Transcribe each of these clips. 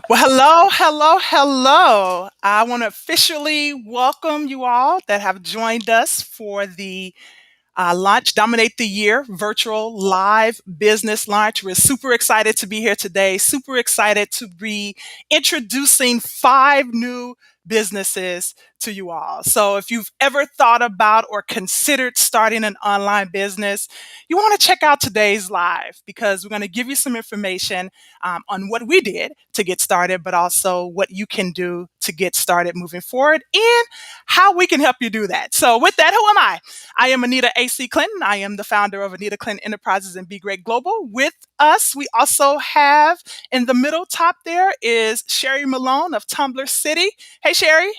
Well, hello, hello, hello. I want to officially welcome you all that have joined us for the launch Dominate the Year virtual live business launch. We're super excited to be here today, super excited to be introducing five new businesses to you all. So, if you've ever thought about or considered starting an online business, you want to check out today's live because we're going to give you some information on what we did to get started, but also what you can do to get started moving forward and how we can help you do that. So, with that, who am I? I am Anita A.C. Clinton. I am the founder of Anita Clinton Enterprises and Be Great Global. With us, we also have in the middle top there is Sherry Malone of Tumblr City. Hey, Sherry.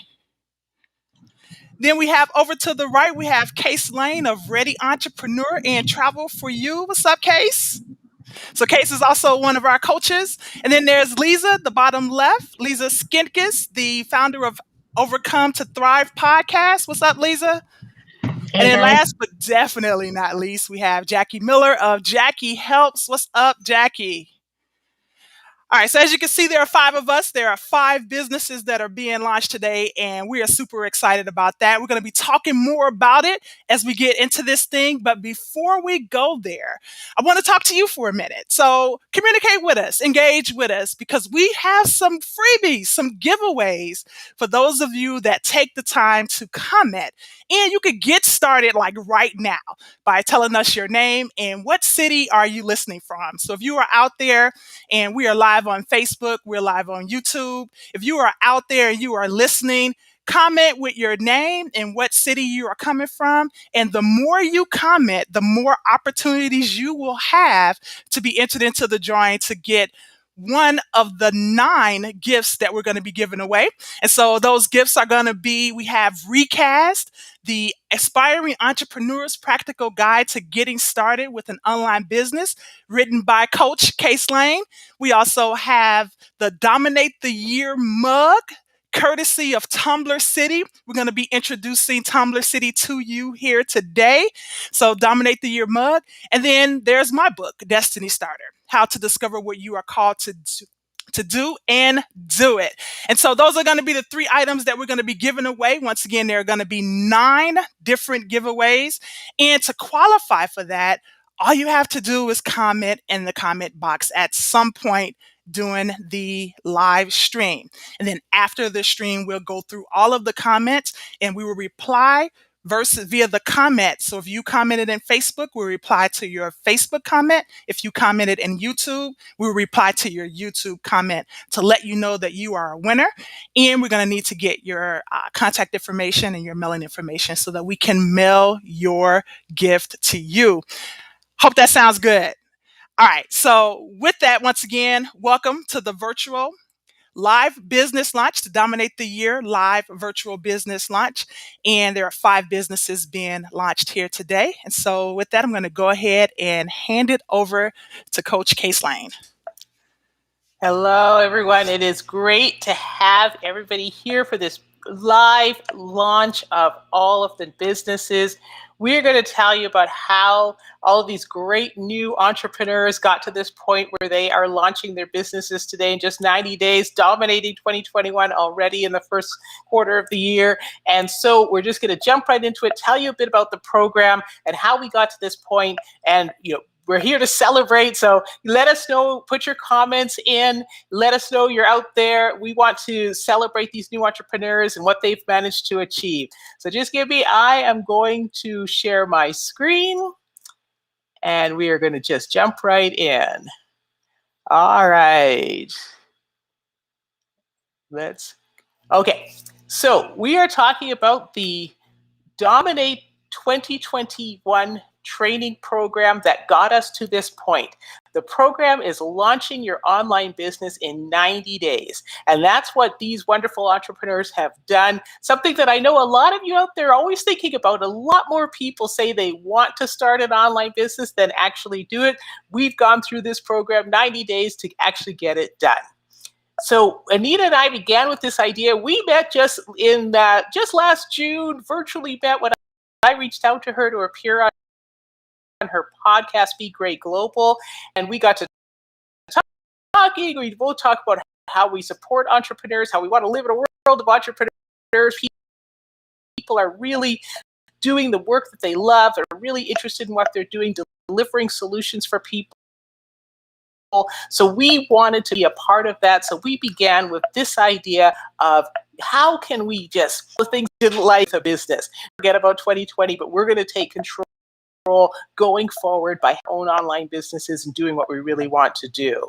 Then we have over to the right, we have Case Lane of Ready Entrepreneur and Travel for You. What's up, Case? So Case is also one of our coaches. And then there's Lisa, the bottom left, Lisa Skinkis, the founder of Overcome to Thrive podcast. What's up, Lisa? And Hey then guys. last but definitely not least, we have Jackie Miller of Jackie Helps. What's up, Jackie? All right, so as you can see, there are five of us. There are five businesses that are being launched today, and we are super excited about that. We're going to be talking more about it as we get into this thing. But before we go there, I want to talk to you for a minute. So communicate with us, engage with us, because we have some freebies, some giveaways for those of you that take the time to comment. And you could get started like right now by telling us your name and what city are you listening from. So if you are out there, and we are live on Facebook. We're live on YouTube. If you are out there and you are listening, comment with your name and what city you are coming from. And the more you comment, the more opportunities you will have to be entered into the drawing to get one of the nine gifts that we're going to be giving away. And so those gifts are going to be, we have Recast, the Aspiring Entrepreneur's Practical Guide to Getting Started with an Online Business, written by Coach Case Lane. We also have the Dominate the Year mug, courtesy of Tumblr City. We're going to be introducing Tumblr City to you here today. So, Dominate the Year mug. And then there's my book, Destiny Starter: How to Discover What You Are Called to do and do it. And so those are going to be the three items that we're going to be giving away. Once again, there are going to be nine different giveaways. And to qualify for that, all you have to do is comment in the comment box at some point during the live stream. And then after the stream, we'll go through all of the comments and we will reply versus via the comment. So if you commented in Facebook, we'll reply to your Facebook comment. If you commented in YouTube, we'll reply to your YouTube comment to let you know that you are a winner. And we're going to need to get your contact information and your mailing information so that we can mail your gift to you. Hope that sounds good. All right. So, with that, once again, welcome to the virtual live business launch to Dominate the Year live virtual business launch. And there are five businesses being launched here today. And so, with that, I'm going to go ahead and hand it over to Coach Case Lane. Hello everyone. It is great to have everybody here for this live launch of all of the businesses. We're going to tell you about how all of these great new entrepreneurs got to this point where they are launching their businesses today in just 90 days, dominating 2021 already in the first quarter of the year. And so we're just going to jump right into it, tell you a bit about the program and how we got to this point. And, we're here to celebrate. So let us know, put your comments in, let us know you're out there. We want to celebrate these new entrepreneurs and what they've managed to achieve. So just I am going to share my screen and we are going to just jump right in. All right. Okay. So we are talking about the Dominate 2021 training program that got us to this point. The program is launching your online business in 90 days. And that's what these wonderful entrepreneurs have done. Something that I know a lot of you out there are always thinking about. A lot more people say they want to start an online business than actually do it. We've gone through this program 90 days to actually get it done. So Anita and I began with this idea. We met just last June, virtually met when I reached out to her to appear on her podcast, Be Great Global, and we got to talking. We both talked about how we support entrepreneurs, how we want to live in a world of entrepreneurs. People are really doing the work that they love, are really interested in what they're doing, delivering solutions for people. So we wanted to be a part of that. So we began with this idea of how can we just put things in life, a business. Forget about 2020, but we're going to take control going forward by own online businesses and doing what we really want to do.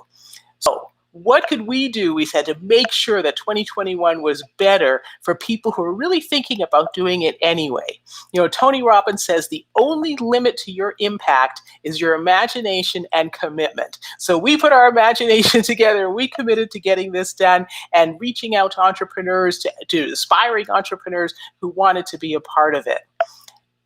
So what could we do, we said, to make sure that 2021 was better for people who are really thinking about doing it anyway? You know, Tony Robbins says the only limit to your impact is your imagination and commitment. So we put our imagination together, we committed to getting this done and reaching out to entrepreneurs, to aspiring entrepreneurs who wanted to be a part of it.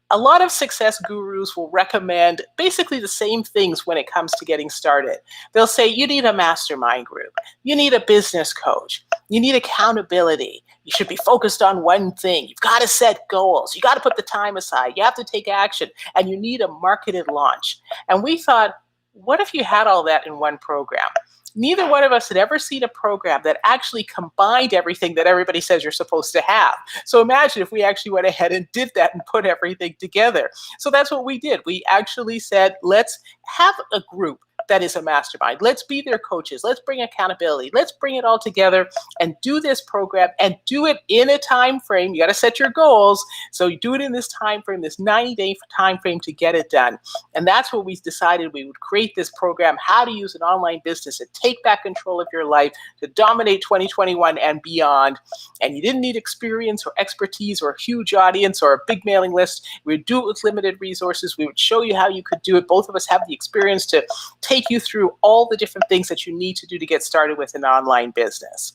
A lot of success gurus will recommend basically the same things when it comes to getting started. They'll say you need a mastermind group, you need a business coach, you need accountability, you should be focused on one thing, you've got to set goals, you got to put the time aside, you have to take action, and you need a marketed launch. And we thought, what if you had all that in one program? Neither one of us had ever seen a program that actually combined everything that everybody says you're supposed to have. So imagine if we actually went ahead and did that and put everything together. So that's what we did. We actually said, let's have a group that is a mastermind. Let's be their coaches. Let's bring accountability. Let's bring it all together and do this program and do it in a time frame. You got to set your goals. So you do it in this time frame, this 90-day time frame to get it done. And that's what we decided we would create this program, how to use an online business to take back control of your life, to dominate 2021 and beyond. And you didn't need experience or expertise or a huge audience or a big mailing list. We would do it with limited resources. We would show you how you could do it. Both of us have the experience to take you through all the different things that you need to do to get started with an online business.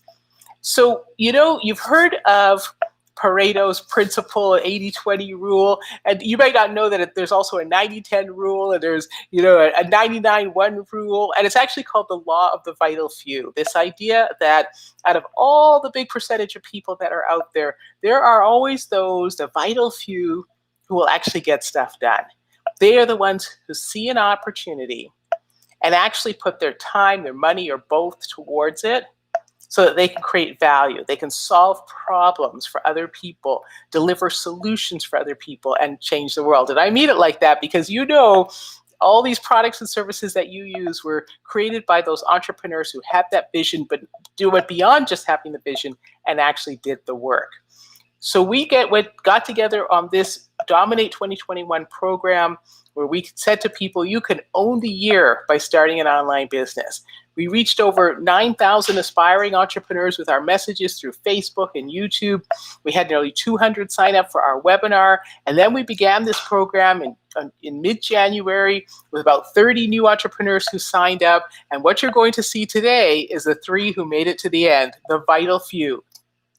So, you know, you've heard of Pareto's principle, 80-20 rule, and you might not know that there's also a 90-10 rule, and there's, you know, a 99-1 rule, and it's actually called the law of the vital few. This idea that out of all the big percentage of people that are out there, there are always those, the vital few, who will actually get stuff done. They are the ones who see an opportunity and actually put their time, their money, or both towards it so that they can create value. They can solve problems for other people, deliver solutions for other people, and change the world. And I mean it like that because, you know, all these products and services that you use were created by those entrepreneurs who had that vision, but do it beyond just having the vision and actually did the work. So we got together on this Dominate 2021 program where we said to people, you can own the year by starting an online business. We reached over 9,000 aspiring entrepreneurs with our messages through Facebook and YouTube. We had nearly 200 sign up for our webinar. And then we began this program in mid-January with about 30 new entrepreneurs who signed up. And what you're going to see today is the 3 who made it to the end, the vital few.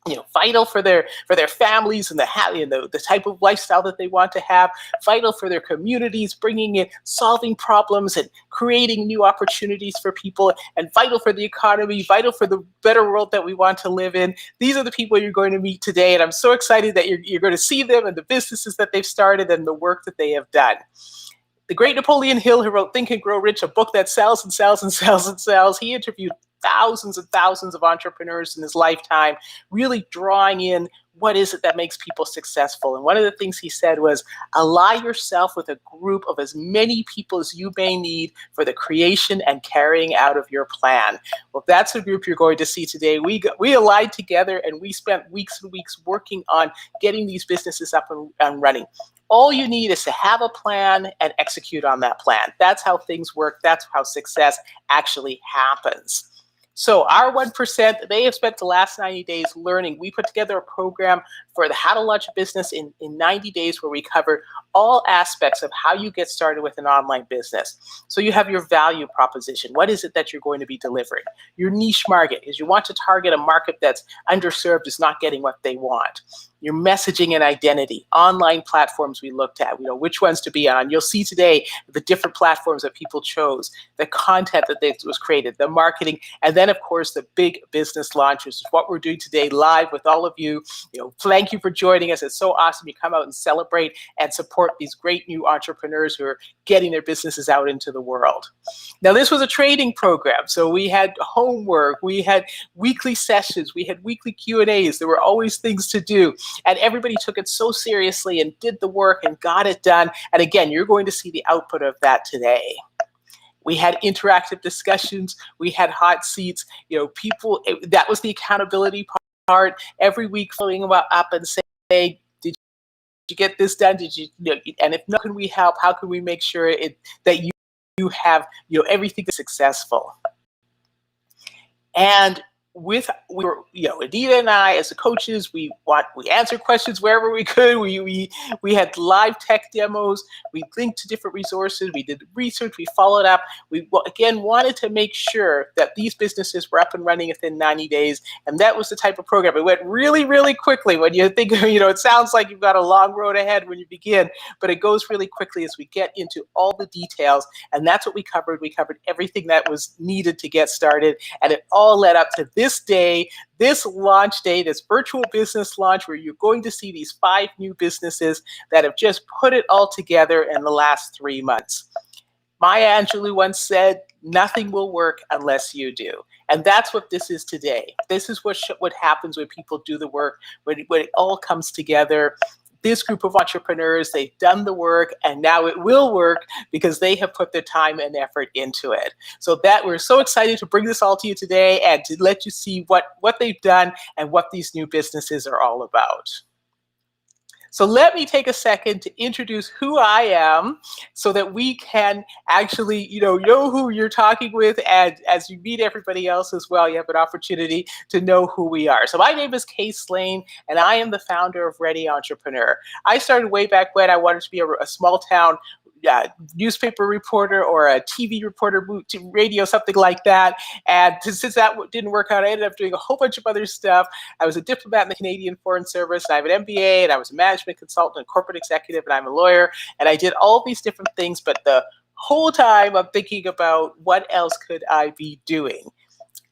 You know, vital for their families and the type of lifestyle that they want to have, vital for their communities, bringing in solving problems and creating new opportunities for people, and vital for the economy, vital for the better world that we want to live in. These are the people you're going to meet today, and I'm so excited that you're going to see them and the businesses that they've started and the work that they have done. The great Napoleon Hill, who wrote Think and Grow Rich, a book that sells and sells and sells and sells, he interviewed thousands and thousands of entrepreneurs in his lifetime, really drawing in what is it that makes people successful. And one of the things he said was, ally yourself with a group of as many people as you may need for the creation and carrying out of your plan. Well, that's the group you're going to see today. We allied together and we spent weeks and weeks working on getting these businesses up and running. All you need is to have a plan and execute on that plan. That's how things work. That's how success actually happens. So our 1%, they have spent the last 90 days learning. We put together a program for the How to Launch a Business in 90 days where we cover all aspects of how you get started with an online business. So you have your value proposition. What is it that you're going to be delivering? Your niche market is you want to target a market that's underserved, is not getting what they want. your messaging and identity, online platforms we looked at, which ones to be on. You'll see today the different platforms that people chose, the content that was created, the marketing, and then of course the big business launch, which is what we're doing today live with all of you. Thank you for joining us. It's so awesome you come out and celebrate and support these great new entrepreneurs who are getting their businesses out into the world. Now, this was a training program, so we had homework, we had weekly sessions, we had weekly Q&As. There were always things to do, and everybody took it so seriously and did the work and got it done. And again, you're going to see the output of that today. We had interactive discussions, we had hot seats, that was the accountability part. Every week following up and saying, did you get this done? And if not, can we help? How can we make sure that you have everything that's successful? And Anita and I, as the coaches, we answered questions wherever we could. We had live tech demos. We linked to different resources. We did research. We followed up. We again wanted to make sure that these businesses were up and running within 90 days. And that was the type of program. It went really, really quickly. When you think, it sounds like you've got a long road ahead when you begin, but it goes really quickly as we get into all the details. And that's what we covered. We covered everything that was needed to get started. And it all led up to this day, this launch day, this virtual business launch, where you're going to see these 5 new businesses that have just put it all together in the last 3 months. Maya Angelou once said, nothing will work unless you do. And that's what this is today. This is what happens when people do the work, when it all comes together. This group of entrepreneurs, they've done the work, and now it will work because they have put their time and effort into it. So that we're so excited to bring this all to you today and to let you see what they've done and what these new businesses are all about. So let me take a second to introduce who I am so that we can actually, know who you're talking with. And as you meet everybody else as well, you have an opportunity to know who we are. So my name is Kay Slane, and I am the founder of Ready Entrepreneur. I started way back when I wanted to be a small town newspaper reporter or a TV reporter, radio, something like that. And since that didn't work out, I ended up doing a whole bunch of other stuff. I was a diplomat in the Canadian Foreign Service, and I have an MBA, and I was a management consultant and corporate executive, and I'm a lawyer. And I did all these different things, but the whole time I'm thinking about what else could I be doing.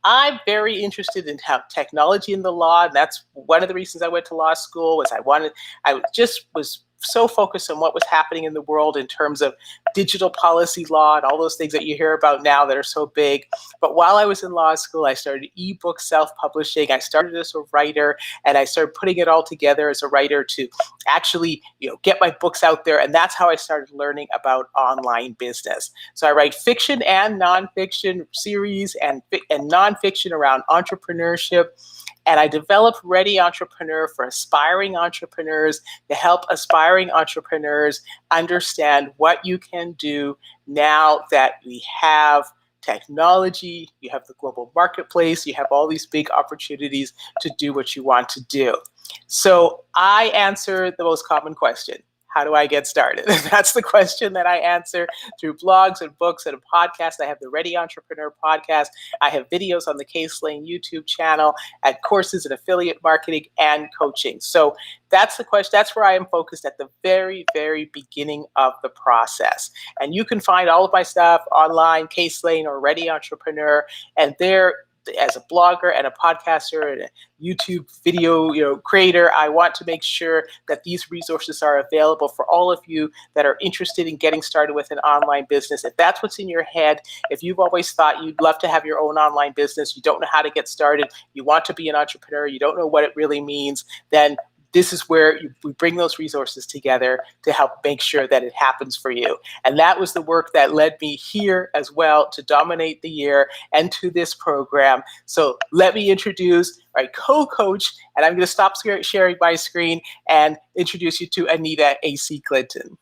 I'm very interested in how technology and the law, and that's one of the reasons I went to law school, was I just was so focused on what was happening in the world in terms of digital policy law and all those things that you hear about now that are so big. But while I was in law school, I started ebook self-publishing. I started as a writer, and I started putting it all together as a writer to actually, get my books out there. And that's how I started learning about online business. So I write fiction and nonfiction series and nonfiction around entrepreneurship. And I developed Ready Entrepreneur for aspiring entrepreneurs to help aspiring entrepreneurs understand what you can do now that we have technology, you have the global marketplace, you have all these big opportunities to do what you want to do. So I answer the most common question. How do I get started? That's the question that I answer through blogs and books and a podcast. I have the Ready Entrepreneur podcast. I have videos on the Kay Slane YouTube channel, and courses in affiliate marketing and coaching. So that's the question. That's where I am focused at the very, very beginning of the process. And you can find all of my stuff online, Kay Slane or Ready Entrepreneur, and there, as a blogger and a podcaster and a YouTube video creator, I want to make sure that these resources are available for all of you that are interested in getting started with an online business. If that's what's in your head, if you've always thought you'd love to have your own online business, you don't know how to get started, you want to be an entrepreneur, you don't know what it really means, then this is where we bring those resources together to help make sure that it happens for you. And that was the work that led me here as well to Dominate the Year and to this program. So let me introduce my co-coach, and I'm going to stop sharing my screen and introduce you to Anita A.C. Clinton.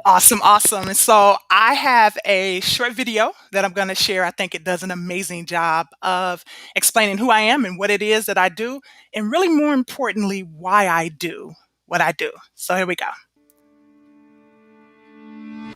Awesome. And so I have a short video that I'm going to share. I think it does an amazing job of explaining who I am and what it is that I do, and really more importantly, why I do what I do. So here we go.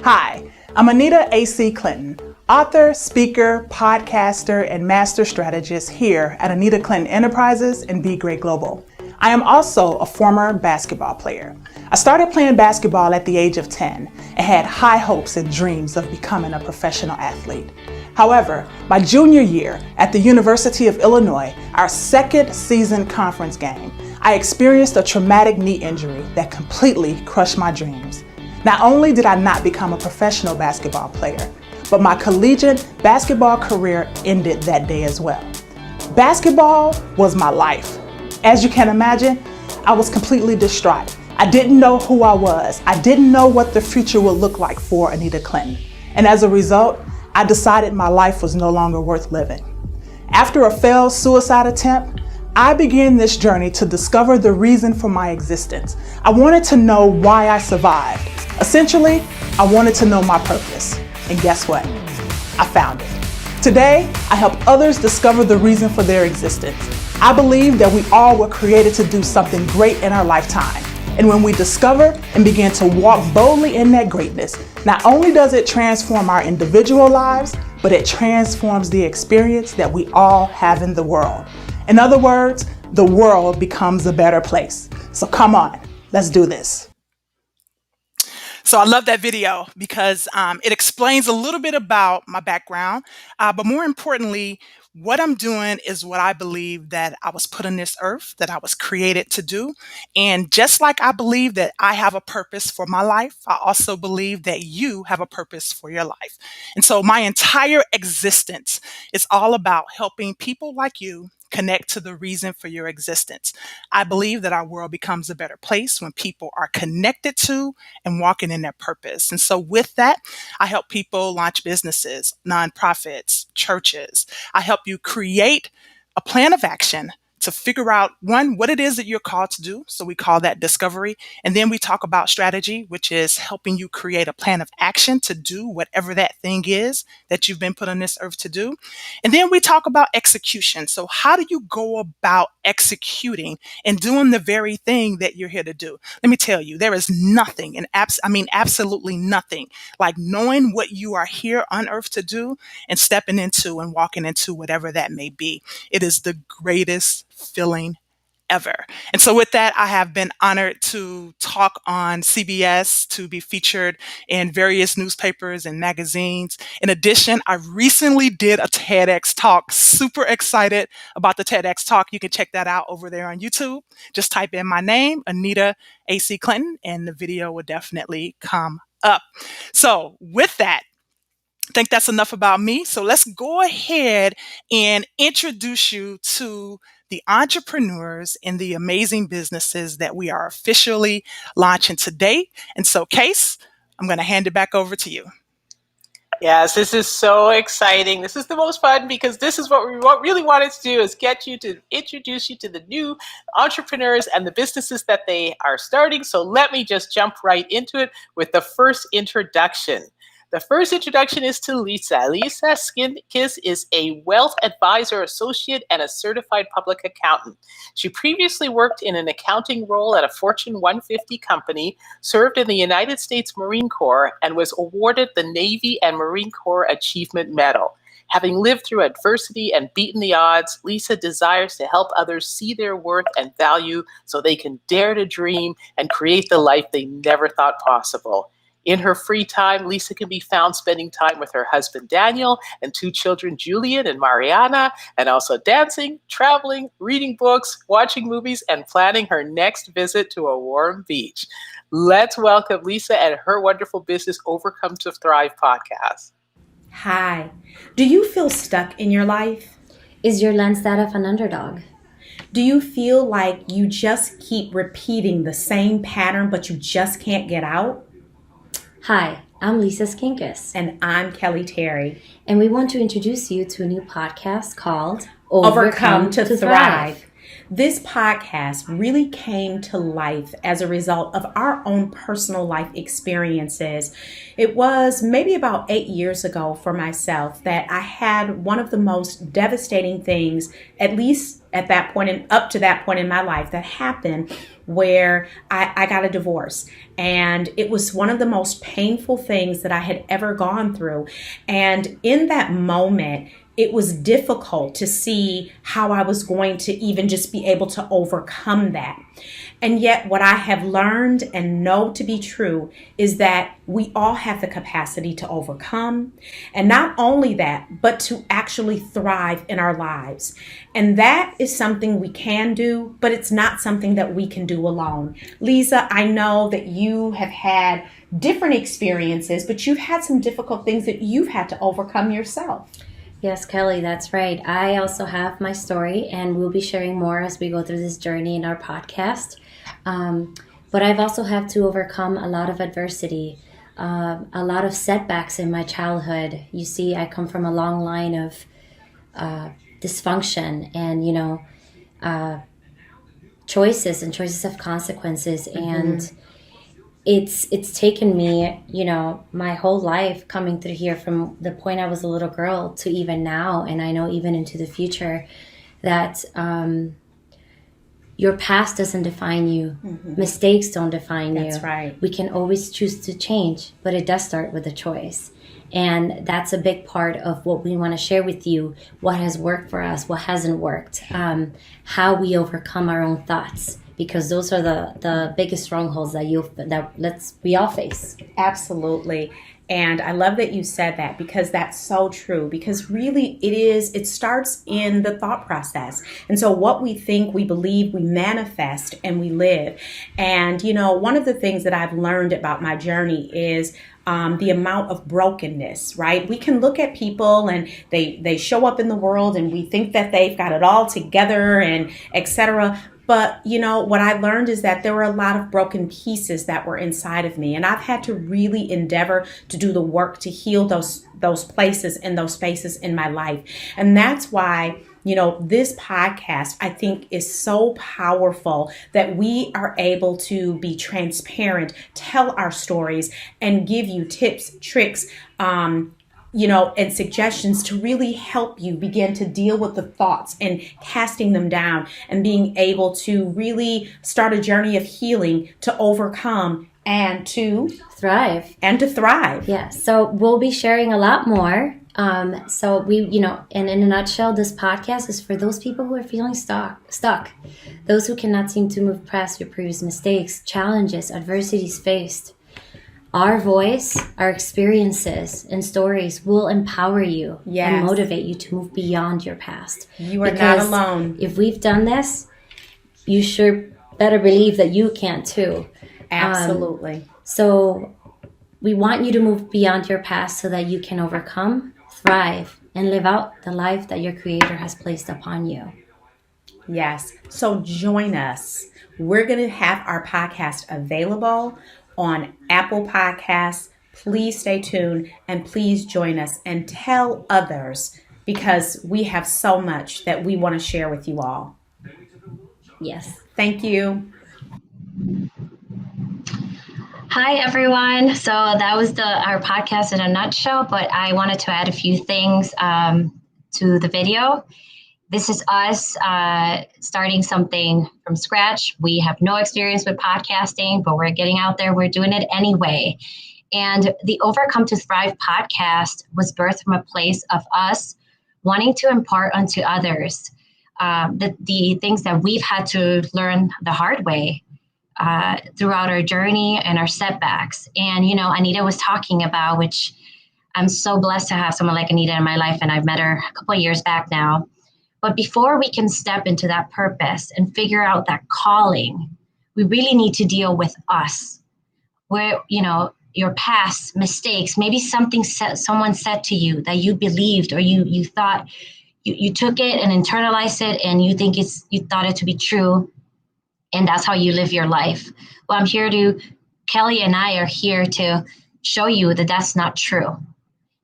Hi, I'm Anita A.C. Clinton, author, speaker, podcaster, and master strategist here at Anita Clinton Enterprises and Be Great Global. I am also a former basketball player. I started playing basketball at the age of 10 and had high hopes and dreams of becoming a professional athlete. However, my junior year at the University of Illinois, our second season conference game, I experienced a traumatic knee injury that completely crushed my dreams. Not only did I not become a professional basketball player, but my collegiate basketball career ended that day as well. Basketball was my life. As you can imagine, I was completely distraught. I didn't know who I was. I didn't know what the future would look like for Anita Clinton. And as a result, I decided my life was no longer worth living. After a failed suicide attempt, I began this journey to discover the reason for my existence. I wanted to know why I survived. Essentially, I wanted to know my purpose. And guess what? I found it. Today, I help others discover the reason for their existence. I believe that we all were created to do something great in our lifetime. And when we discover and begin to walk boldly in that greatness, not only does it transform our individual lives, but it transforms the experience that we all have in the world. In other words, the world becomes a better place. So come on, let's do this. So I love that video because it explains a little bit about my background, but more importantly, what I'm doing is what I believe that I was put on this earth, that I was created to do. And just like I believe that I have a purpose for my life, I also believe that you have a purpose for your life. And so my entire existence is all about helping people like you connect to the reason for your existence. I believe that our world becomes a better place when people are connected to and walking in their purpose. And so with that, I help people launch businesses, nonprofits, churches. I help you create a plan of action to figure out, one, what it is that you're called to do. So we call that discovery. And then we talk about strategy, which is helping you create a plan of action to do whatever that thing is that you've been put on this earth to do. And then we talk about execution. So how do you go about executing and doing the very thing that you're here to do? Let me tell you, there is nothing, and absolutely nothing like knowing what you are here on earth to do and stepping into and walking into whatever that may be. It is the greatest feeling ever. And so with that, I have been honored to talk on CBS, to be featured in various newspapers and magazines. In addition, I recently did a TEDx talk. Super excited about the TEDx talk. You can check that out over there on YouTube. Just type in my name, Anita A.C. Clinton, and the video will definitely come up. So with that, I think that's enough about me. So let's go ahead and introduce you to the entrepreneurs and the amazing businesses that we are officially launching today. And so, Case, I'm going to hand it back over to you. Yes, this is so exciting. This is the most fun because this is what we really wanted to do, is get you to introduce you to the new entrepreneurs and the businesses that they are starting. So let me just jump right into it with the first introduction. The first introduction is to Lisa. Lisa Skinkis is a wealth advisor associate and a certified public accountant. She previously worked in an accounting role at a Fortune 150 company, served in the United States Marine Corps, and was awarded the Navy and Marine Corps Achievement Medal. Having lived through adversity and beaten the odds, Lisa desires to help others see their worth and value so they can dare to dream and create the life they never thought possible. In her free time, Lisa can be found spending time with her husband, Daniel, and two children, Julian and Mariana, and also dancing, traveling, reading books, watching movies, and planning her next visit to a warm beach. Let's welcome Lisa and her wonderful business, Overcome to Thrive podcast. Hi. Do you feel stuck in your life? Is your lens that of an underdog? Do you feel like you just keep repeating the same pattern, but you just can't get out? Hi, I'm Lisa Skinkis. And I'm Kelly Terry. And we want to introduce you to a new podcast called Overcome to Thrive. This podcast really came to life as a result of our own personal life experiences. It was maybe about 8 years ago for myself that I had one of the most devastating things, at least at that point and up to that point in my life, that happened, where I got a divorce. And it was one of the most painful things that I had ever gone through. And in that moment, it was difficult to see how I was going to even just be able to overcome that. And yet, what I have learned and know to be true is that we all have the capacity to overcome. And not only that, but to actually thrive in our lives. And that is something we can do, but it's not something that we can do alone. Lisa, I know that you have had different experiences, but you've had some difficult things that you've had to overcome yourself. Yes, Kelly, that's right. I also have my story, and we'll be sharing more as we go through this journey in our podcast. But I've also had to overcome a lot of adversity, a lot of setbacks in my childhood. You see, I come from a long line of dysfunction and, choices of consequences. And it's taken me, my whole life coming through here from the point I was a little girl to even now. And I know even into the future that your past doesn't define you. Mistakes don't define you. That's right. We can always choose to change, but it does start with a choice. And that's a big part of what we want to share with you, what has worked for us, what hasn't worked, how we overcome our own thoughts, because those are the biggest strongholds that we all face. Absolutely. And I love that you said that, because that's so true, because really it starts in the thought process. And so what we think, we believe, we manifest, and we live. And, one of the things that I've learned about my journey is the amount of brokenness, right? We can look at people and they show up in the world and we think that they've got it all together and etc. But, what I learned is that there were a lot of broken pieces that were inside of me. And I've had to really endeavor to do the work to heal those places and those spaces in my life. And that's why, this podcast, I think, is so powerful that we are able to be transparent, tell our stories, and give you tips, tricks, and suggestions to really help you begin to deal with the thoughts and casting them down and being able to really start a journey of healing to overcome and to thrive. Yeah. So we'll be sharing a lot more. So we, and in a nutshell, this podcast is for those people who are feeling stuck, those who cannot seem to move past your previous mistakes, challenges, adversities faced. Our voice, our experiences and stories will empower you and motivate you to move beyond your past. You are not alone. If we've done this, you sure better believe that you can too. Absolutely. So we want you to move beyond your past so that you can overcome, thrive, and live out the life that your Creator has placed upon you. Yes. So join us. We're going to have our podcast available on Apple Podcasts. Please stay tuned and please join us and tell others, because we have so much that we want to share with you all. Yes. Thank you. Hi, everyone. So that was our podcast in a nutshell, but I wanted to add a few things to the video. This is us starting something from scratch. We have no experience with podcasting, but we're getting out there. We're doing it anyway. And the Overcome to Thrive podcast was birthed from a place of us wanting to impart unto others the things that we've had to learn the hard way throughout our journey and our setbacks. And, Anita was talking about, which I'm so blessed to have someone like Anita in my life, and I've met her a couple of years back now. But before we can step into that purpose and figure out that calling, we really need to deal with us. Where, your past mistakes, maybe something someone said to you that you believed, or you thought you took it and internalized it, and you think you thought it to be true, and that's how you live your life. Well, Kelly and I are here to show you that that's not true.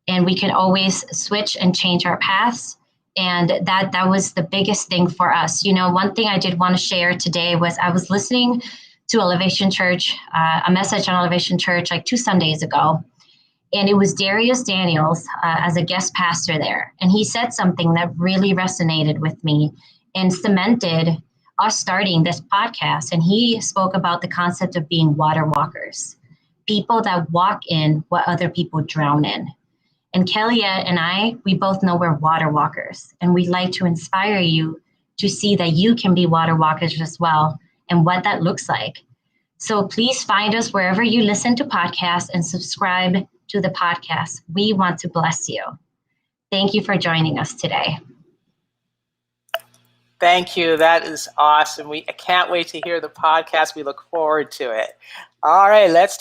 And we can always switch and change our paths. And that was the biggest thing for us. One thing I did want to share today was I was listening to Elevation Church, a message on Elevation Church like 2 Sundays ago. And it was Darius Daniels as a guest pastor there. And he said something that really resonated with me and cemented us starting this podcast. And he spoke about the concept of being water walkers, people that walk in what other people drown in. And Kelly and I, we both know we're water walkers, and we'd like to inspire you to see that you can be water walkers as well and what that looks like. So please find us wherever you listen to podcasts and subscribe to the podcast. We want to bless you. Thank you for joining us today. Thank you. That is awesome. I can't wait to hear the podcast. We look forward to it. All right, let's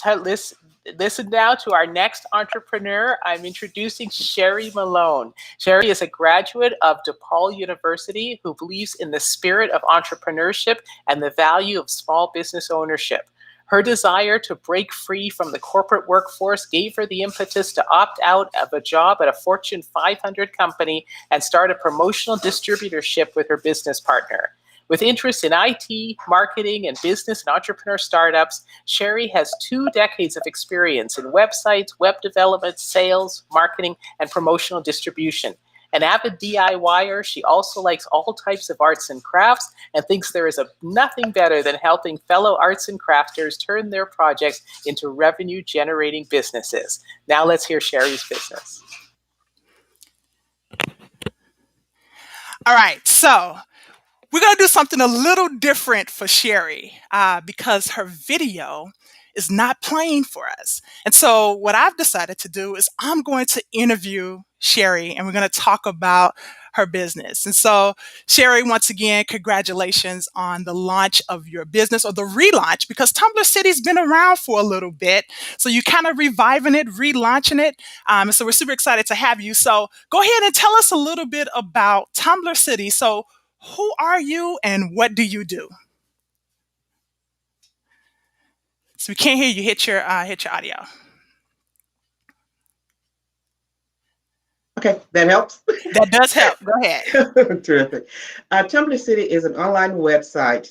listen now to our next entrepreneur. I'm introducing Sherry Malone. Sherry is a graduate of DePaul University who believes in the spirit of entrepreneurship and the value of small business ownership. Her desire to break free from the corporate workforce gave her the impetus to opt out of a job at a Fortune 500 company and start a promotional distributorship with her business partner. With interests in IT, marketing, and business and entrepreneur startups, Sherry has 2 decades of experience in websites, web development, sales, marketing, and promotional distribution. An avid DIYer, she also likes all types of arts and crafts and thinks there is nothing better than helping fellow arts and crafters turn their projects into revenue-generating businesses. Now let's hear Sherry's business. All right, so we're going to do something a little different for Sherry because her video is not playing for us. And so what I've decided to do is I'm going to interview Sherry and we're going to talk about her business. And so Sherry, once again, congratulations on the launch of your business, or the relaunch, because Tumblr City's been around for a little bit. So you're kind of reviving it, relaunching it. And so we're super excited to have you. So go ahead and tell us a little bit about Tumblr City. So who are you and what do you do? So we can't hear you. Hit your audio. Okay, that helps. That does help. Go ahead. Terrific. Tumblr City is an online website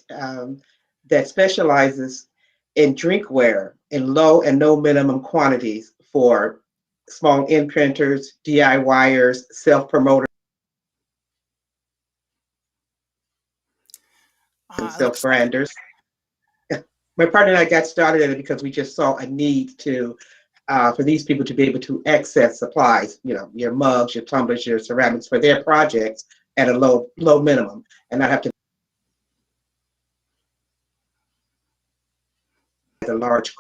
that specializes in drinkware in low and no minimum quantities for small imprinters, DIYers, self-promoters, and self-branders. My partner and I got started in it because we just saw a need for these people to be able to access supplies, your mugs, your tumblers, your ceramics for their projects at a low minimum, and not have to a large.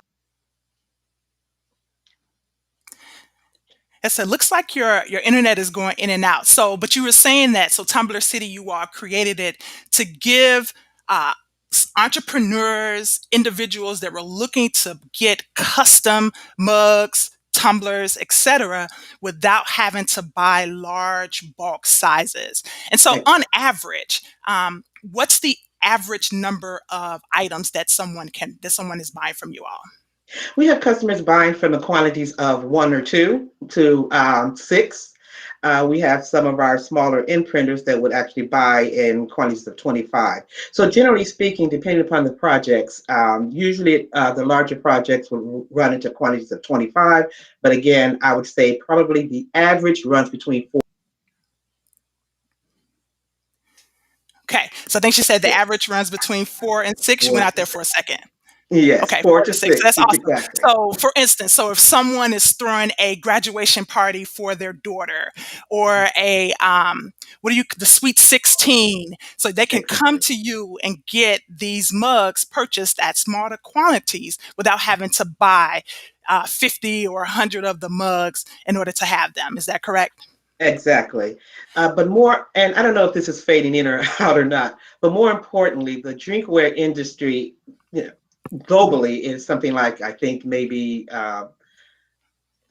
So it looks like your internet is going in and out. So, but you were saying that, so Tumblr City, you all created it to give entrepreneurs, individuals that were looking to get custom mugs, tumblers, etc., without having to buy large bulk sizes. And so on average, what's the average number of items that someone is buying from you all? We have customers buying from the quantities of 1 or 2 to 6. We have some of our smaller imprinters that would actually buy in quantities of 25. So generally speaking, depending upon the projects, usually the larger projects will run into quantities of 25. But again, I would say probably the average runs between 4. Okay, so I think she said the average runs between 4 and 6. You went out there for a second. Yes, okay, 4 to 6. That's awesome. Exactly. So, for instance, if someone is throwing a graduation party for their daughter, or the Sweet 16, so they can come to you and get these mugs purchased at smaller quantities without having to buy 50 or 100 of the mugs in order to have them. Is that correct? Exactly. But more, and I don't know if this is fading in or out or not, but more importantly, the drinkware industry, globally is something like, I think maybe, don't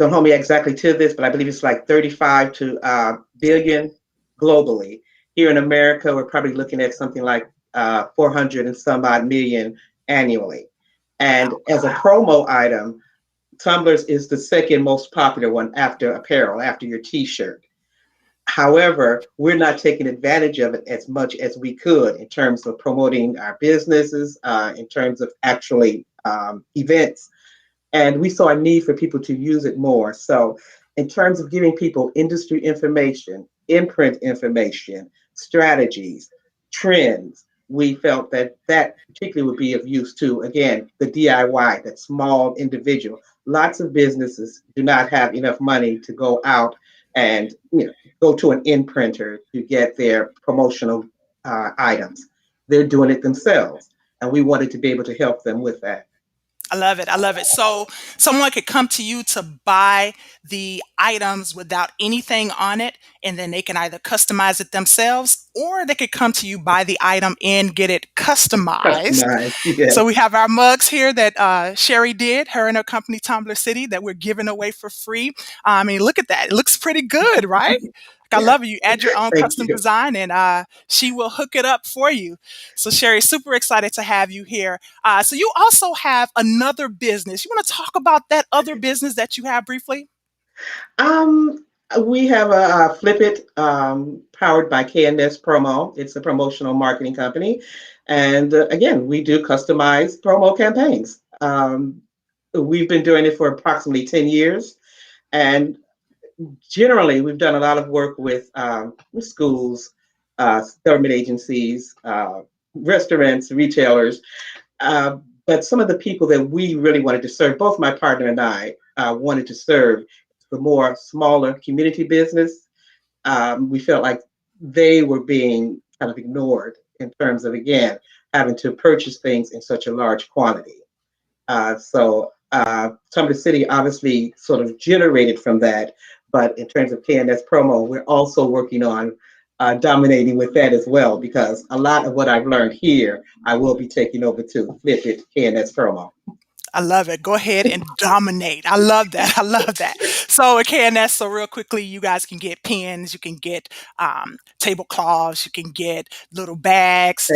hold me exactly to this, but I believe it's like 35 to billion globally. Here in America, we're probably looking at something like 400 and some odd million annually. And as a promo item, tumblers is the second most popular one after apparel, after your t-shirt. However, we're not taking advantage of it as much as we could in terms of promoting our businesses, in terms of actually events. And we saw a need for people to use it more. So in terms of giving people industry information, imprint information, strategies, trends, we felt that particularly would be of use to, again, the DIY, that small individual lots of businesses do not have enough money to go out and go to an imprinter to get their promotional items. They're doing it themselves, and we wanted to be able to help them with that. I love it. I love it. So someone could come to you to buy the items without anything on it, and then they can either customize it themselves, or they could come to you, buy the item, and get it customized. Yes. So we have our mugs here that Sherry did, her and her company Tumbler City, that we're giving away for free. I mean, look at that. It looks pretty good, right? I love it. You add your own custom design, and she will hook it up for you. So Sherry, super excited to have you here. So you also have another business. You want to talk about that other business that you have briefly? We have a Flip It powered by KNS Promo. It's a promotional marketing company. And again, we do customized promo campaigns. We've been doing it for approximately 10 years. And generally, we've done a lot of work with schools, government agencies, restaurants, retailers. But some of the people that we really wanted to serve, both my partner and I wanted to serve the more smaller community business. We felt like they were being kind of ignored in terms of, again, having to purchase things in such a large quantity. So Tumbler City obviously sort of generated from that. But in terms of KNS Promo, we're also working on dominating with that as well, because a lot of what I've learned here, I will be taking over to Flip It KNS Promo. I love it. Go ahead and dominate. I love that. I love that. So at KNS, so real quickly, you guys can get pins, you can get tablecloths, you can get little bags,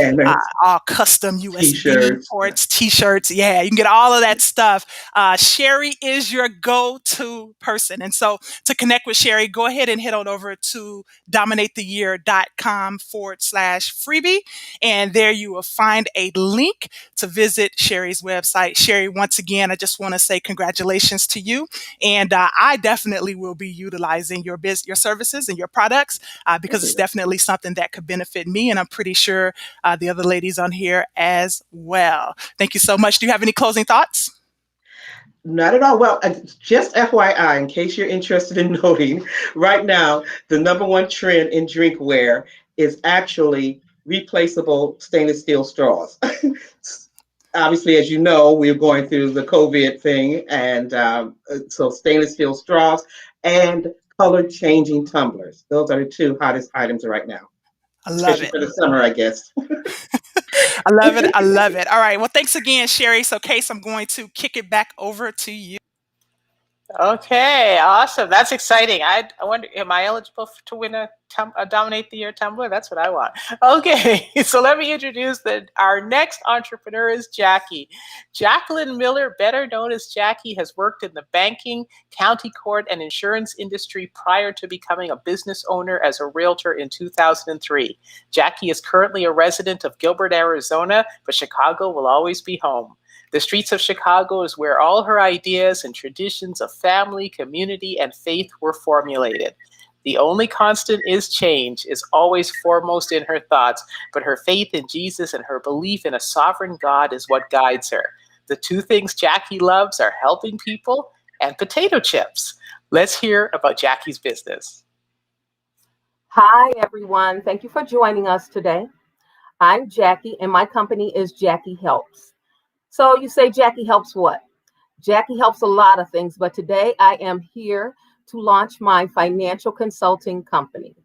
all custom USB ports, t-shirts. Yeah, you can get all of that stuff. Sherry is your go-to person. And so to connect with Sherry, go ahead and head on over to dominatetheyear.com/freebie. And there you will find a link to visit Sherry's website. Sherry, once again, I just want to say congratulations to you. And I definitely will be utilizing your services and your products because it's definitely something that could benefit me. And I'm pretty sure the other ladies on here as well. Thank you so much. Do you have any closing thoughts? Not at all. Well, just FYI, in case you're interested in noting, right now, the #1 trend in drinkware is actually replaceable stainless steel straws. Obviously, as you know, we're going through the COVID thing, and so stainless steel straws and color-changing tumblers. Those are the two hottest items right now. I love Especially it. for the summer, I guess. I love it. I love it. All right. Well, thanks again, Sherry. So, Case, I'm going to kick it back over to you. Okay, awesome. That's exciting. I wonder, am I eligible to win a Dominate the Year tumbler? That's what I want. Okay, so let me introduce our next entrepreneur is Jackie. Jacqueline Miller, better known as Jackie, has worked in the banking, county court, and insurance industry prior to becoming a business owner as a realtor in 2003. Jackie is currently a resident of Gilbert, Arizona, but Chicago will always be home. The streets of Chicago is where all her ideas and traditions of family, community, and faith were formulated. The only constant is change, is always foremost in her thoughts, but her faith in Jesus and her belief in a sovereign God is what guides her. The two things Jackie loves are helping people and potato chips. Let's hear about Jackie's business. Hi, everyone. Thank you for joining us today. I'm Jackie, and my company is Jackie Helps. So you say Jackie helps what? Jackie helps a lot of things, but today I am here to launch my financial consulting company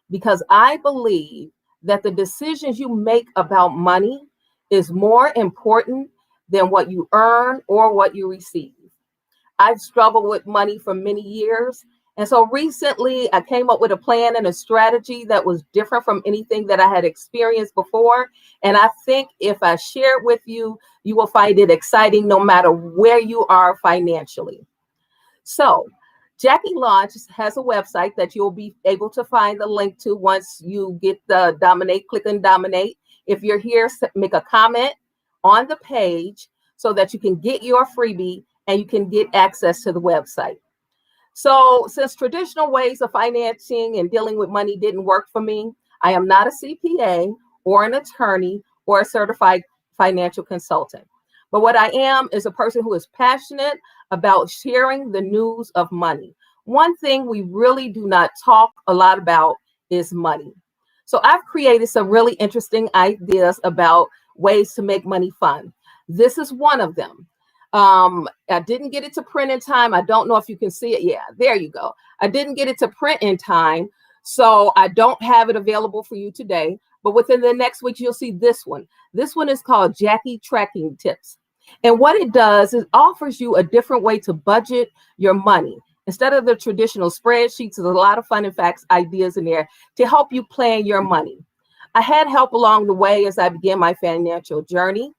because I believe that the decisions you make about money is more important than what you earn or what you receive. I've struggled with money for many years. And so recently I came up with a plan and a strategy that was different from anything that I had experienced before. And I think if I share it with you, you will find it exciting no matter where you are financially. So Jackie Launch has a website that you'll be able to find the link to once you get the Dominate, click on Dominate. If you're here, make a comment on the page so that you can get your freebie and you can get access to the website. So since traditional ways of financing and dealing with money didn't work for me, I am not a CPA or an attorney or a certified financial consultant. But what I am is a person who is passionate about sharing the news of money. One thing we really do not talk a lot about is money. So I've created some really interesting ideas about ways to make money fun. This is one of them. I didn't get it to print in time. I don't know if you can see it. Yeah, there you go. I didn't get it to print in time, so I don't have it available for you today. But within the next week, you'll see this one. This one is called Jackie Tracking Tips. And what it does is offers you a different way to budget your money. Instead of the traditional spreadsheets, there's a lot of fun and facts ideas in there to help you plan your money. I had help along the way as I began my financial journey.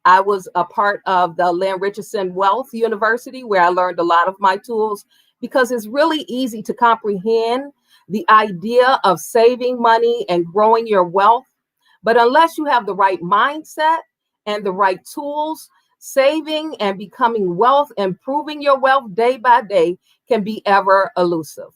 I was a part of the Lynn Richardson Wealth University, where I learned a lot of my tools, because it's really easy to comprehend the idea of saving money and growing your wealth. But unless you have the right mindset and the right tools, saving and becoming wealth, improving your wealth day by day can be ever elusive.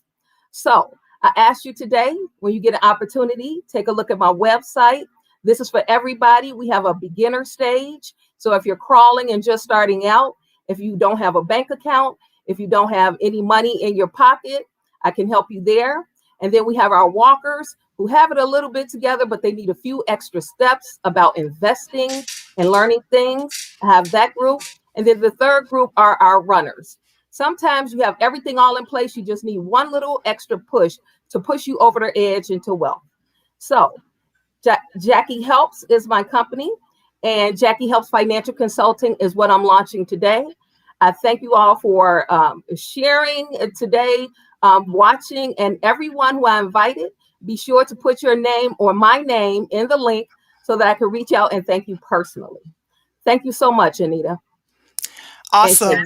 So I ask you today, when you get an opportunity, take a look at my website. This is for everybody. We have a beginner stage. So if you're crawling and just starting out, if you don't have a bank account, if you don't have any money in your pocket, I can help you there. And then we have our walkers who have it a little bit together, but they need a few extra steps about investing and learning things. I have that group. And then the third group are our runners. Sometimes you have everything all in place. You just need one little extra push to push you over the edge into wealth. So Jackie Helps is my company, and Jackie Helps Financial Consulting is what I'm launching today. I thank you all for sharing today, watching, and everyone who I invited. Be sure to put your name or my name in the link so that I can reach out and thank you personally. Thank you so much, Anita. Awesome.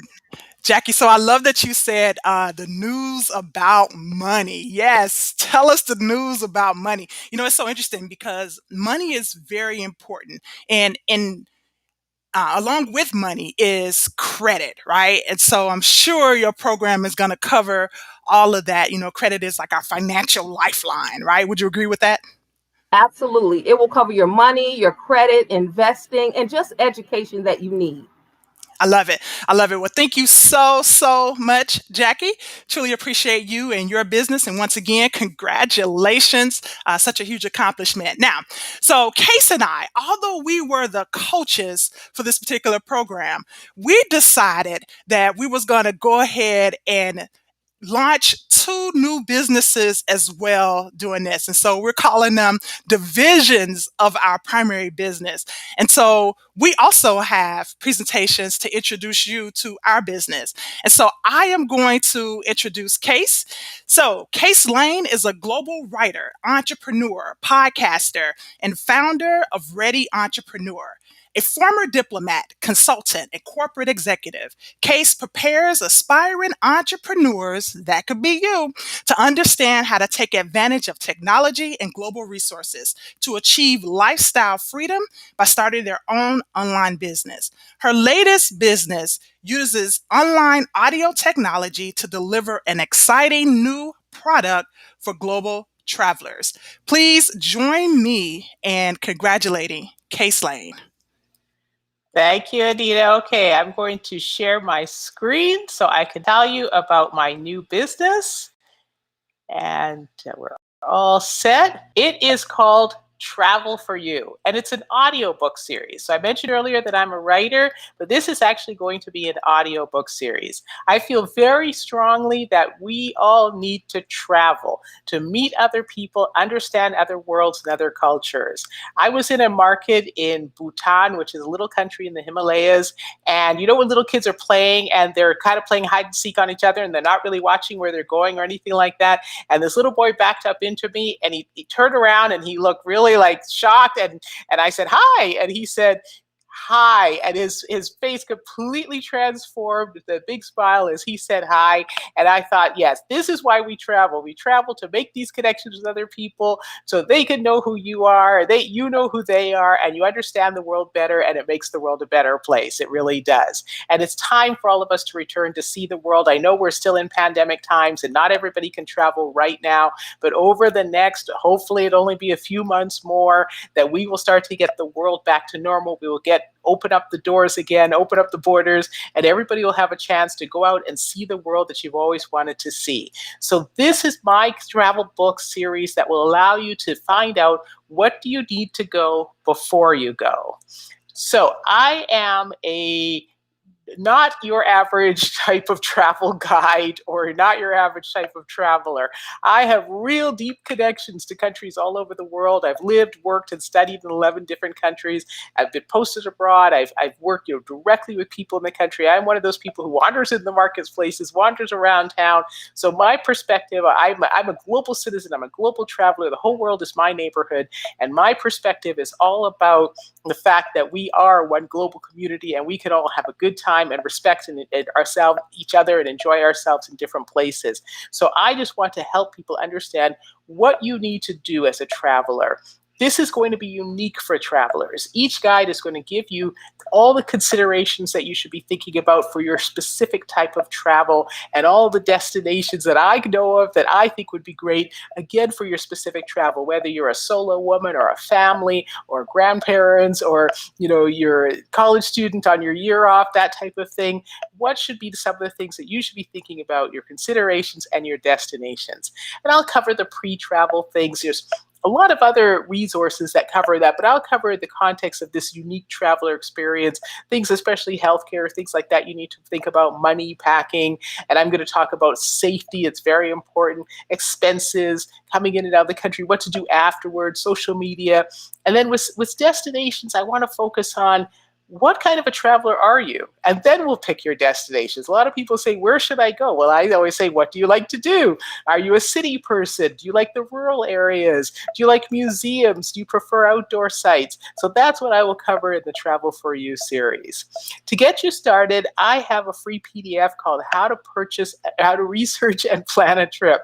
Jackie, so I love that you said the news about money. Yes, tell us the news about money. You know, it's so interesting because money is very important. And along with money is credit, right? And so I'm sure your program is going to cover all of that. You know, credit is like our financial lifeline, right? Would you agree with that? Absolutely. It will cover your money, your credit, investing, and just education that you need. I love it. I love it. Well, thank you so much, Jackie. Truly appreciate you and your business. And once again, congratulations. Such a huge accomplishment. Now, so Case and I, although we were the coaches for this particular program, we decided that we was going to go ahead and launch 2 new businesses as well doing this. And so we're calling them divisions of our primary business. And so we also have presentations to introduce you to our business. And so I am going to introduce Case. So Case Lane is a global writer, entrepreneur, podcaster, and founder of Ready Entrepreneur. A former diplomat, consultant, and corporate executive, Case prepares aspiring entrepreneurs, that could be you, to understand how to take advantage of technology and global resources to achieve lifestyle freedom by starting their own online business. Her latest business uses online audio technology to deliver an exciting new product for global travelers. Please join me in congratulating Case Lane. Thank you, Anita. Okay, I'm going to share my screen so I can tell you about my new business. And we're all set. It is called Travel for You, and it's an audiobook series. So I mentioned earlier that I'm a writer, but this is actually going to be an audiobook series. I feel very strongly that we all need to travel, to meet other people, understand other worlds and other cultures. I was in a market in Bhutan, which is a little country in the Himalayas, and you know when little kids are playing and they're kind of playing hide and seek on each other and they're not really watching where they're going or anything like that, and this little boy backed up into me and he turned around and he looked really like shocked, and I said hi, and he said hi, and his face completely transformed with a big smile as he said hi. And I thought, yes, this is why we travel. We travel to make these connections with other people so they can know who you are, you know who they are, and you understand the world better, and it makes the world a better place. It really does. And it's time for all of us to return to see the world. I know we're still in pandemic times and not everybody can travel right now, but over the next, hopefully it'll only be a few months more, that we will start to get the world back to normal. We will get open up the doors again, open up the borders, and everybody will have a chance to go out and see the world that you've always wanted to see. So this is my travel book series that will allow you to find out what do you need to go before you go. So I am not your average type of travel guide or not your average type of traveler. I have real deep connections to countries all over the world. I've lived, worked, and studied in 11 different countries. I've been posted abroad. I've worked directly with people in the country. I'm one of those people who wanders in the marketplaces, wanders around town. So my perspective, I'm a global citizen. I'm a global traveler. The whole world is my neighborhood. And my perspective is all about the fact that we are one global community and we can all have a good time and respect ourselves, each other, and enjoy ourselves in different places. So I just want to help people understand what you need to do as a traveler. This is going to be unique for travelers. Each guide is going to give you all the considerations that you should be thinking about for your specific type of travel and all the destinations that I know of that I think would be great, again, for your specific travel, whether you're a solo woman or a family or grandparents or, you're a college student on your year off, that type of thing. What should be some of the things that you should be thinking about, your considerations and your destinations? And I'll cover the pre-travel things. There's a lot of other resources that cover that, but I'll cover the context of this unique traveler experience, things, especially healthcare, things like that you need to think about, money, packing, and I'm going to talk about safety. It's very important, expenses, coming in and out of the country, what to do afterwards, social media. And then with destinations, I want to focus on what kind of a traveler are you? And then we'll pick your destinations. A lot of people say, where should I go? Well, I always say, what do you like to do? Are you a city person? Do you like the rural areas? Do you like museums? Do you prefer outdoor sites? So that's what I will cover in the Travel for You series. To get you started, I have a free PDF called How to Research and Plan a Trip.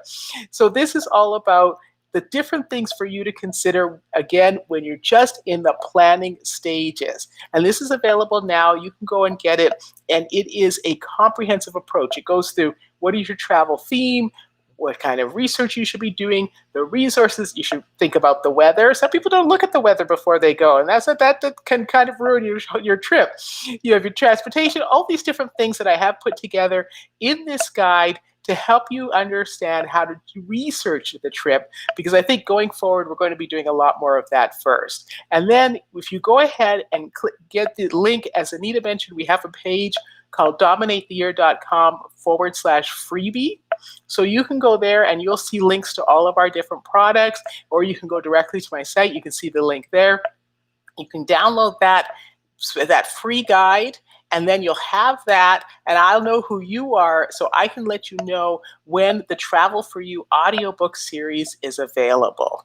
So this is all about the different things for you to consider, again, when you're just in the planning stages. And this is available now. You can go and get it. And it is a comprehensive approach. It goes through what is your travel theme, what kind of research you should be doing, the resources. You should think about the weather. Some people don't look at the weather before they go, and that can kind of ruin your trip. You have your transportation, all these different things that I have put together in this guide to help you understand how to research the trip, because I think going forward, we're going to be doing a lot more of that first. And then if you go ahead and get the link, as Anita mentioned, we have a page called dominatetheyear.com/freebie. So you can go there and you'll see links to all of our different products, or you can go directly to my site. You can see the link there. You can download that free guide, and then you'll have that, and I'll know who you are, so I can let you know when the Travel for You audiobook series is available.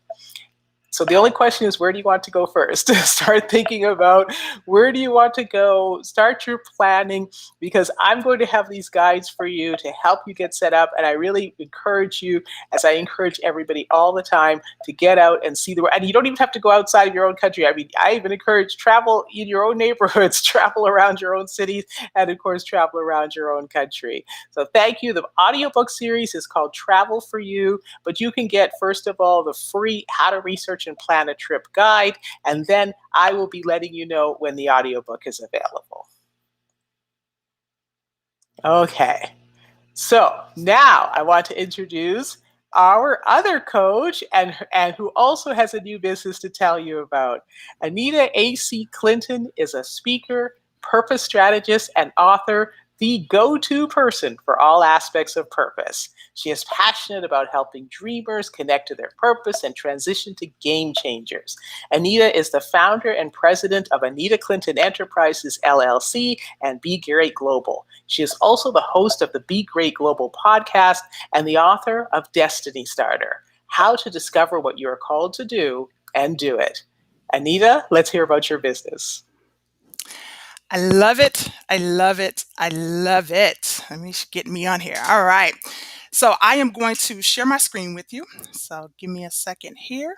So the only question is, where do you want to go first? Start thinking about where do you want to go, start your planning, because I'm going to have these guides for you to help you get set up. And I really encourage you, as I encourage everybody all the time, to get out and see the world. And you don't even have to go outside of your own country. I mean, I even encourage travel in your own neighborhoods, travel around your own cities, and of course, travel around your own country. So thank you. The audiobook series is called Travel for You, but you can get, first of all, the free How to Research and Plan a Trip guide, and then I will be letting you know when the audiobook is available. Okay, so now I want to introduce our other coach and who also has a new business to tell you about. Anita A.C. Clinton is a speaker, purpose strategist, and author, the go-to person for all aspects of purpose. She is passionate about helping dreamers connect to their purpose and transition to game changers. Anita is the founder and president of Anita Clinton Enterprises, LLC, and Be Great Global. She is also the host of the Be Great Global podcast and the author of Destiny Starter, How to Discover What You Are Called to Do and Do It. Anita, let's hear about your business. I love it. I love it. I love it. Let me get me on here. All right. So I am going to share my screen with you. So give me a second here.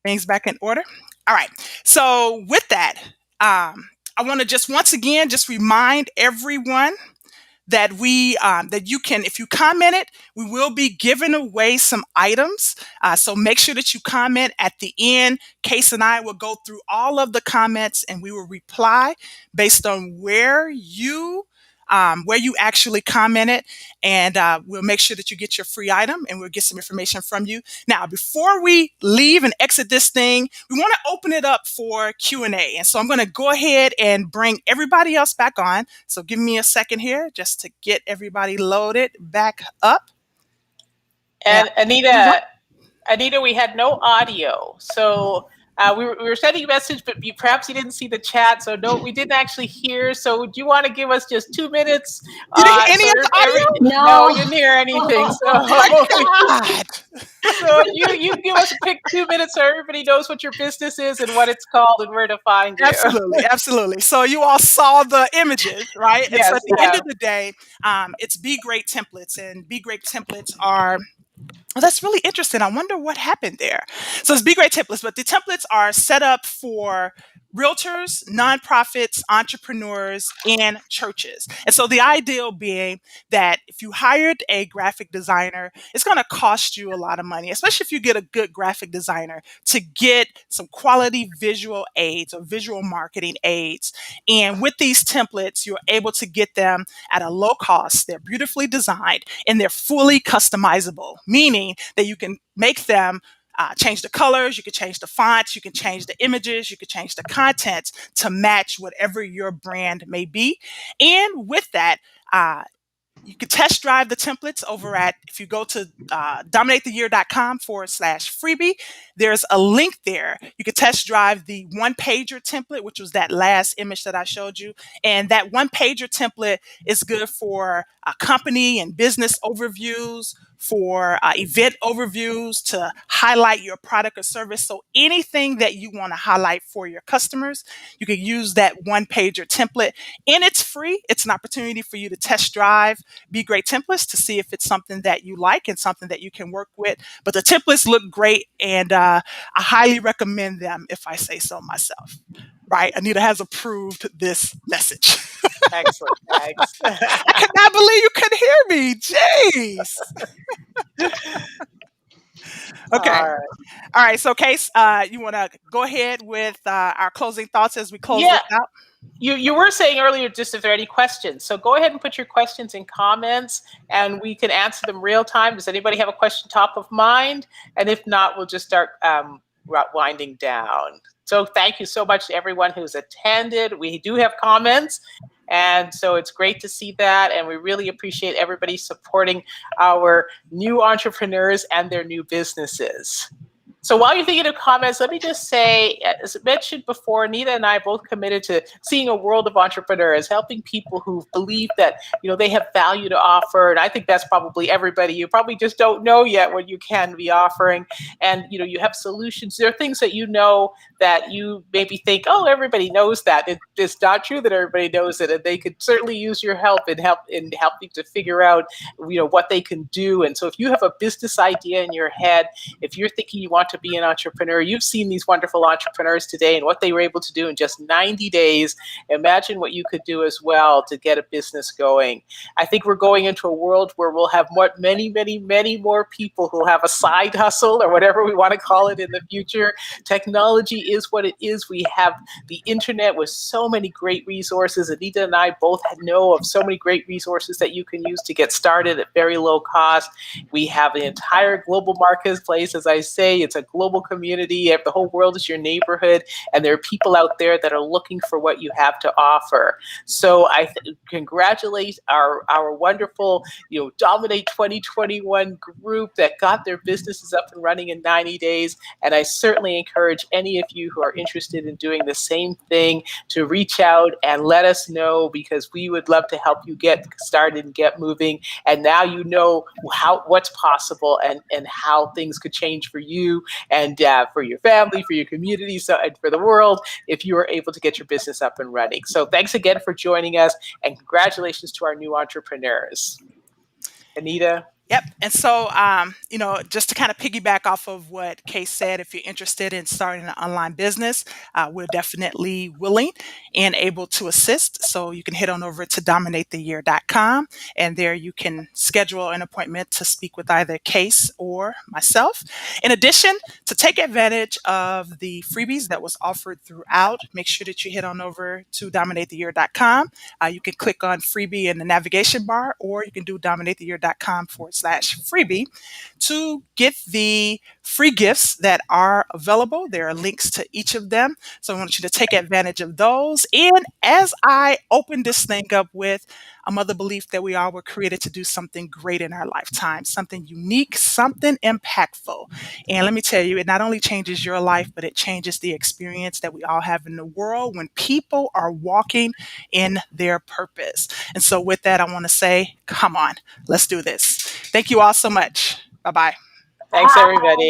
things back in order. All right. So with that, I want to just once again just remind everyone that that you can, if you comment it, we will be giving away some items. So make sure that you comment at the end. Case and I will go through all of the comments and we will reply based on where you actually commented, and we'll make sure that you get your free item and we'll get some information from you. Now, before we leave and exit this thing, we want to open it up for Q&A. And so I'm going to go ahead and bring everybody else back on. So give me a second here just to get everybody loaded back up. And Anita, we had no audio. So we were sending a message, but perhaps you didn't see the chat. So no, we didn't actually hear. So do you want to give us just 2 minutes? You didn't hear any of the audio? No, you didn't hear anything. So, Oh my God. So you give us a quick 2 minutes so everybody knows what your business is and what it's called and where to find you. Absolutely, absolutely. So you all saw the images, right? Yes, and so at the end of the day, it's Be Great Templates, and Be Great Templates are. Well, that's really interesting. I wonder what happened there. So it's Be Great Templates, but the templates are set up for realtors, nonprofits, entrepreneurs, and churches. And so the ideal being that if you hired a graphic designer, it's going to cost you a lot of money, especially if you get a good graphic designer, to get some quality visual aids or visual marketing aids. And with these templates, you're able to get them at a low cost. They're beautifully designed and they're fully customizable, meaning that you can make them change the colors, you can change the fonts, you can change the images, you can change the content to match whatever your brand may be. And with that, you can test drive the templates over at, if you go to dominatetheyear.com/freebie, there's a link there. You can test drive the one-pager template, which was that last image that I showed you. And that one-pager template is good for company and business overviews, for event overviews, to highlight your product or service. So anything that you want to highlight for your customers, you can use that one-pager template. And it's free. It's an opportunity for you to test drive Be Great Templates to see if it's something that you like and something that you can work with. But the templates look great, and I highly recommend them, if I say so myself. Right? Anita has approved this message. Excellent. Thanks. I cannot believe you couldn't hear me. Jeez. Okay. All right. So, Case, you want to go ahead with our closing thoughts as we close this out? You were saying earlier just if there are any questions. So go ahead and put your questions in comments and we can answer them real time. Does anybody have a question top of mind? And if not, we'll just start winding down. So thank you so much to everyone who's attended. We do have comments. And so it's great to see that. And we really appreciate everybody supporting our new entrepreneurs and their new businesses. So while you're thinking of comments, let me just say, as mentioned before, Anita and I both committed to seeing a world of entrepreneurs, helping people who believe that, they have value to offer. And I think that's probably everybody. You probably just don't know yet what you can be offering. And, you have solutions. There are things that that you maybe think, oh, everybody knows that. It's not true that everybody knows it. And they could certainly use your help in helping to figure out, what they can do. And so if you have a business idea in your head, if you're thinking you want to be an entrepreneur, you've seen these wonderful entrepreneurs today and what they were able to do in just 90 days. Imagine what you could do as well to get a business going. I think we're going into a world where we'll have many, many, many more people who have a side hustle or whatever we want to call it in the future. Technology is what it is. We have the internet with so many great resources. Anita and I both know of so many great resources that you can use to get started at very low cost. We have the entire global marketplace. As I say, it's a global community. The whole world is your neighborhood, and there are people out there that are looking for what you have to offer. So I congratulate our wonderful, Dominate 2021 group that got their businesses up and running in 90 days. And I certainly encourage any of you who are interested in doing the same thing to reach out and let us know, because we would love to help you get started and get moving. And now you know what's possible and how things could change for you and for your family, for your community, and for the world, if you are able to get your business up and running. So thanks again for joining us, and congratulations to our new entrepreneurs. Anita? Yep. And so, just to kind of piggyback off of what Kay said, if you're interested in starting an online business, we're definitely willing and able to assist. So you can head on over to dominatetheyear.com, and there you can schedule an appointment to speak with either Case or myself. In addition, to take advantage of the freebies that was offered throughout, make sure that you head on over to dominatetheyear.com. You can click on freebie in the navigation bar, or you can do dominatetheyear.com/freebie to get the free gifts that are available. There are links to each of them. So I want you to take advantage of those. And as I open this thing up with a mother belief that we all were created to do something great in our lifetime, something unique, something impactful. And let me tell you, it not only changes your life, but it changes the experience that we all have in the world when people are walking in their purpose. And so with that, I want to say, come on, let's do this. Thank you all so much. Bye-bye. Thanks, everybody.